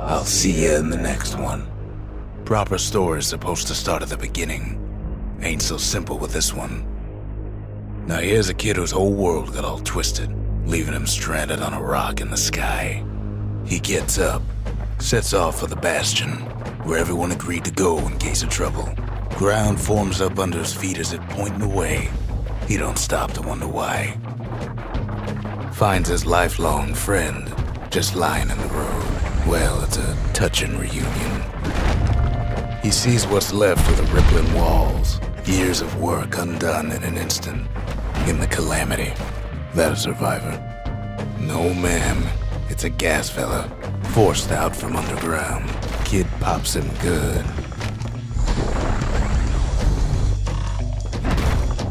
I'll see you in the next one. Proper story is supposed to start at the beginning. Ain't so simple with this one. Now here's a kid whose whole world got all twisted, leaving him stranded on a rock in the sky. He gets up, sets off for the Bastion, where everyone agreed to go in case of trouble. Ground forms up under his feet as it pointing away. He don't stop to wonder why. Finds his lifelong friend just lying in the road. Well, it's a touching reunion. He sees what's left of the rippling walls, years of work undone in an instant. In the calamity, that a survivor? No, ma'am. It's a gas fella, forced out from underground. Kid pops him good.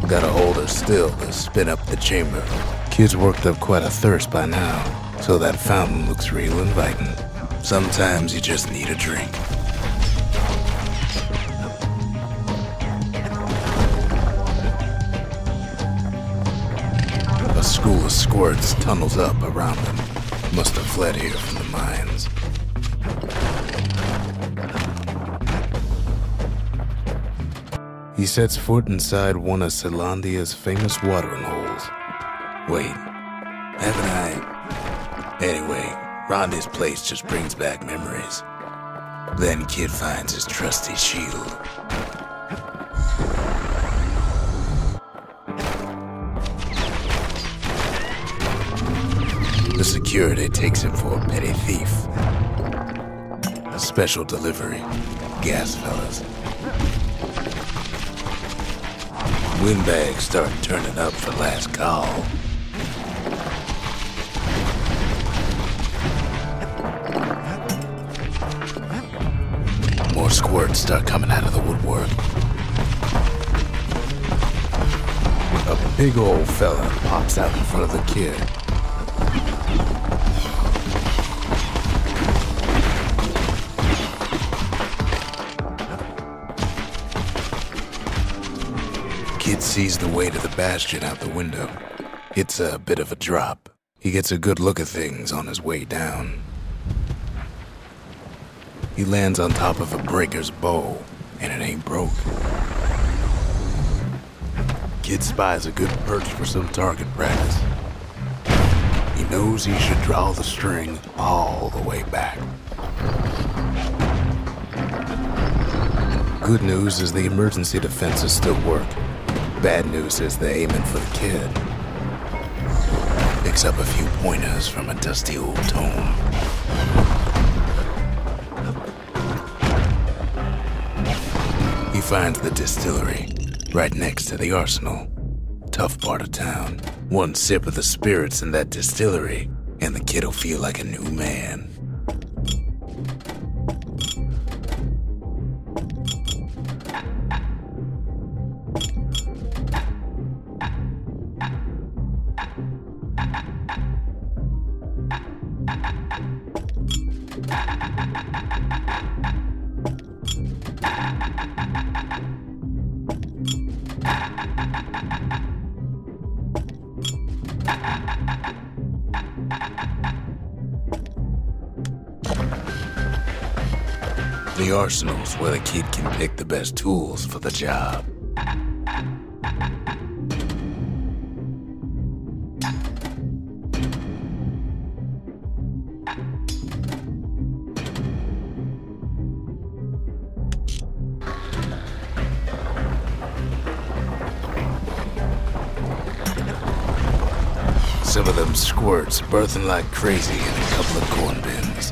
Gotta hold her still to spin up the chamber. Kid's worked up quite a thirst by now, so that fountain looks real inviting. Sometimes you just need a drink. A school of squirts tunnels up around them. Must have fled here from the mines. He sets foot inside one of Celandia's famous watering holes. Wait, haven't I? Anyway, Rhonda's place just brings back memories. Then Kid finds his trusty shield. The security takes him for a petty thief. A special delivery. Gas fellas. Windbags start turning up for last call. More squirts start coming out of the woodwork. A big old fella pops out in front of the kid. Kid sees the way to the Bastion out the window. It's a bit of a drop. He gets a good look at things on his way down. He lands on top of a breaker's bow, and it ain't broke. Kid spies a good perch for some target practice. He knows he should draw the string all the way back. Good news is the emergency defenses still work. Bad news is they're aiming for the kid. Picks up a few pointers from a dusty old tome. He finds the distillery, right next to the arsenal. Tough part of town. One sip of the spirits in that distillery, and the kid'll feel like a new man. The arsenal's where the kid can pick the best tools for the job. Some of them squirts birthing like crazy in a couple of corn bins.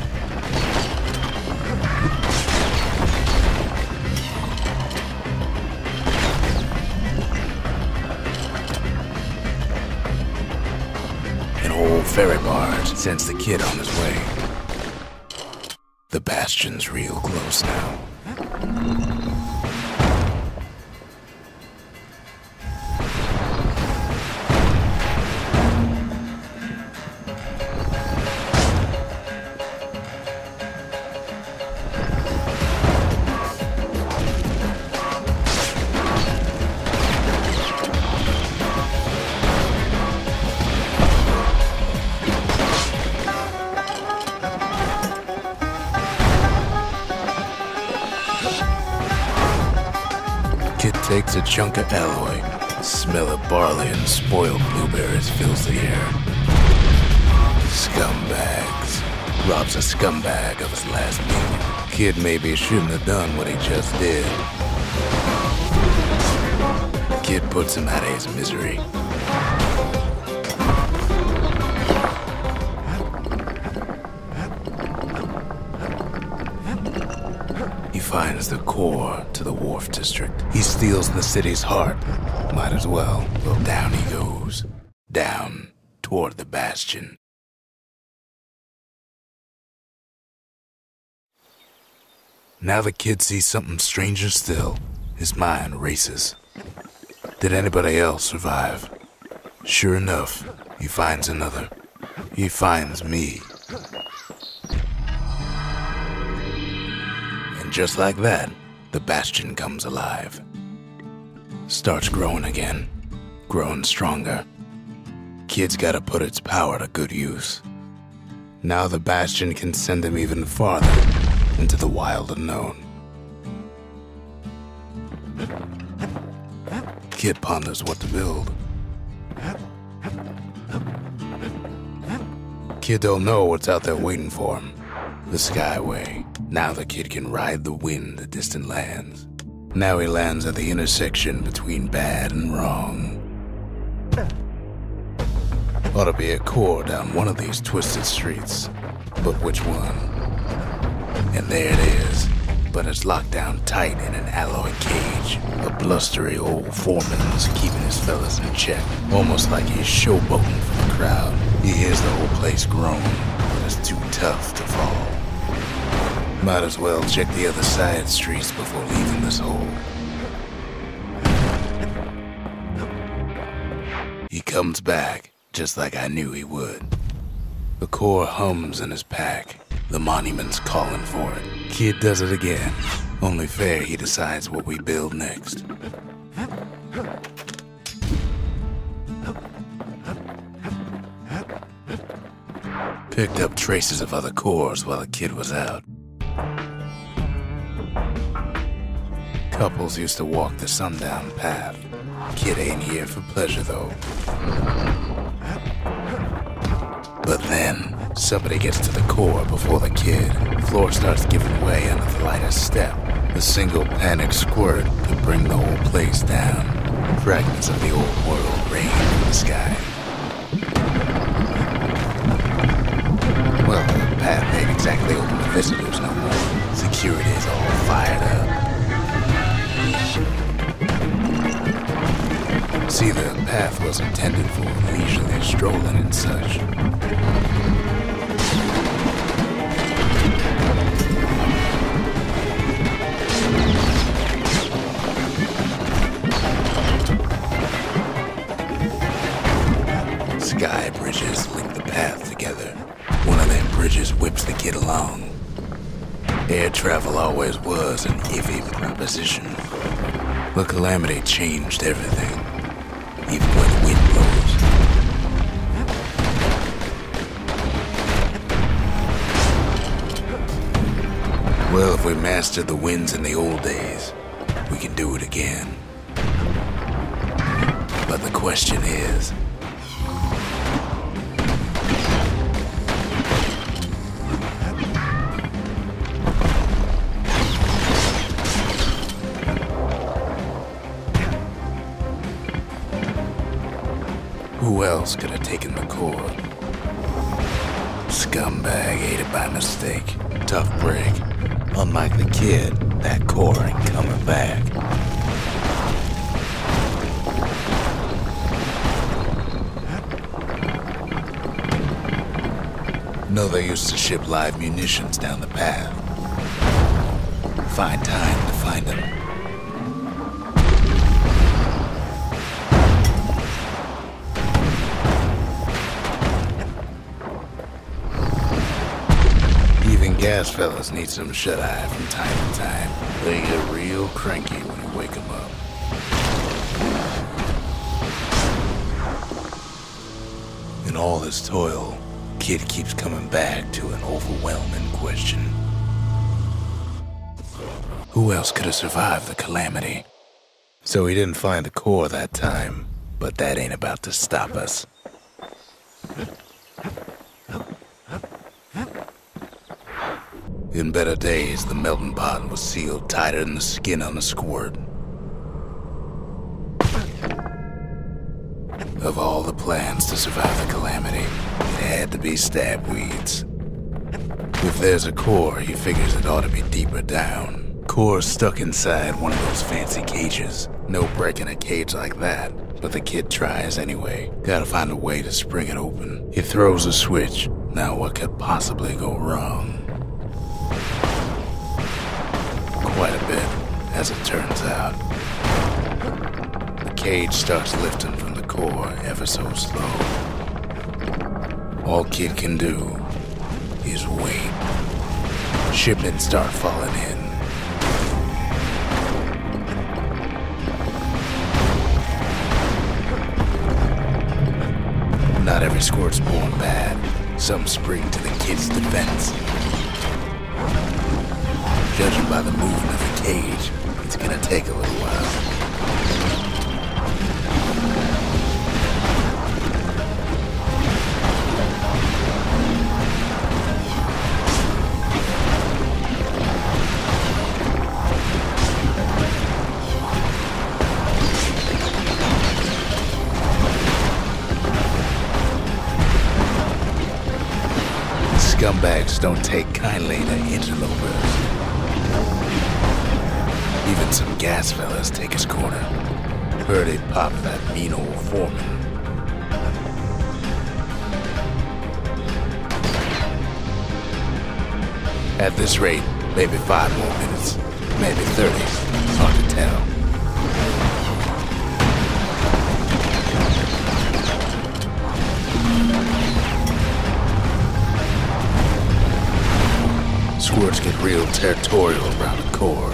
An old ferry barge sends the kid on his way. The Bastion's real close now. Kid takes a chunk of alloy. The smell of barley and spoiled blueberries fills the air. Scumbags. Robs a scumbag of his last meal. Kid maybe shouldn't have done what he just did. Kid puts him out of his misery. He finds the core to the wharf district. He steals the city's heart. Might as well. Well, down he goes. Down toward the Bastion. Now the kid sees something stranger still. His mind races. Did anybody else survive? Sure enough, he finds another. He finds me. And just like that, the Bastion comes alive. Starts growing again. Growing stronger. Kid's gotta put its power to good use. Now the Bastion can send him even farther into the wild unknown. Kid ponders what to build. Kid don't know what's out there waiting for him. The Skyway. Now the kid can ride the wind to distant lands. Now he lands at the intersection between bad and wrong. Ought to be a core down one of these twisted streets. But which one? And there it is. But it's locked down tight in an alloy cage. A blustery old foreman is keeping his fellas in check. Almost like he's showboating for the crowd. He hears the whole place groan, but it's too tough to fall. Might as well check the other side streets before leaving this hole. He comes back, just like I knew he would. The core hums in his pack. The monument's calling for it. Kid does it again. Only fair he decides what we build next. Picked up traces of other cores while the kid was out. Couples used to walk the sundown path. Kid ain't here for pleasure though. But then, somebody gets to the core before the kid. Floor starts giving way under the lightest step. A single panic squirt could bring the whole place down. Fragments of the old world rain from the sky. Well, the path ain't exactly open to visitors no more. Security's all fired up. See, the path was intended for leisurely strolling and such. Sky bridges link the path together. One of them bridges whips the kid along. Air travel always was an iffy proposition. The calamity changed everything, even when the wind blows. Well, if we mastered the winds in the old days, we can do it again. But the question is, who else could have taken the core? Scumbag ate it by mistake. Tough break. Unlike the kid, that core ain't coming back. No, they used to ship live munitions down the path. Find time to find them. Gas fellas need some shut-eye from time to time. They get real cranky when you wake them up. In all this toil, Kid keeps coming back to an overwhelming question. Who else could have survived the calamity? So he didn't find the core that time, but that ain't about to stop us. In better days, the melting pot was sealed tighter than the skin on a squirt. Of all the plans to survive the calamity, it had to be stab weeds. If there's a core, he figures it ought to be deeper down. Core's stuck inside one of those fancy cages. No breaking a cage like that, but the kid tries anyway. Gotta find a way to spring it open. He throws a switch. Now what could possibly go wrong? Quite a bit, as it turns out. The cage starts lifting from the core ever so slow. All kid can do is wait. Shipments start falling in. Not every squirt's born bad. Some spring to the kid's defense. Judging by the movement of the cage, it's gonna take a little while. Scumbags don't take kindly to interlopers. Even some gas fellas take his corner. Heard he popped that mean old foreman. At this rate, maybe 5 more minutes, maybe 30. It's hard to tell. Squirts get real territorial around the core.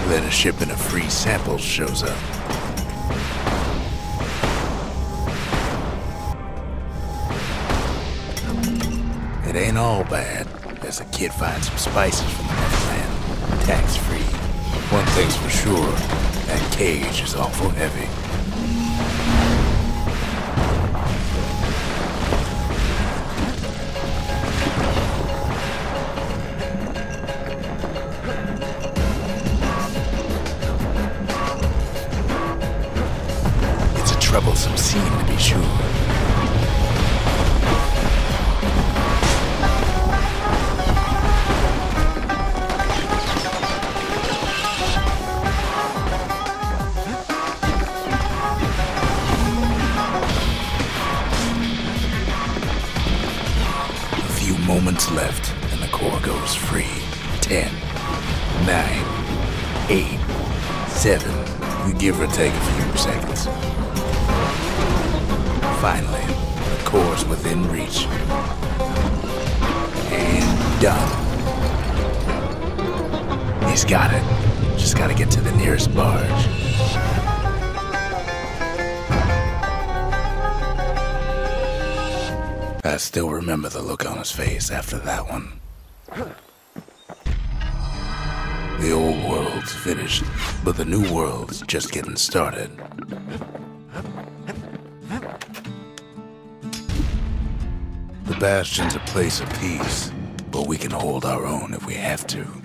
Then a shipment of free samples shows up. It ain't all bad, as the kid finds some spices from the motherland, tax-free. One thing's for sure, that cage is awful heavy. Troublesome scene, to be sure. A few moments left, and the core goes free. 10, 9, 8, 7. You give or take a few seconds. Finally, the core's within reach. And done. He's got it. Just gotta get to the nearest barge. I still remember the look on his face after that one. The old world's finished, but the new world's just getting started. The Bastion's a place of peace, but we can hold our own if we have to.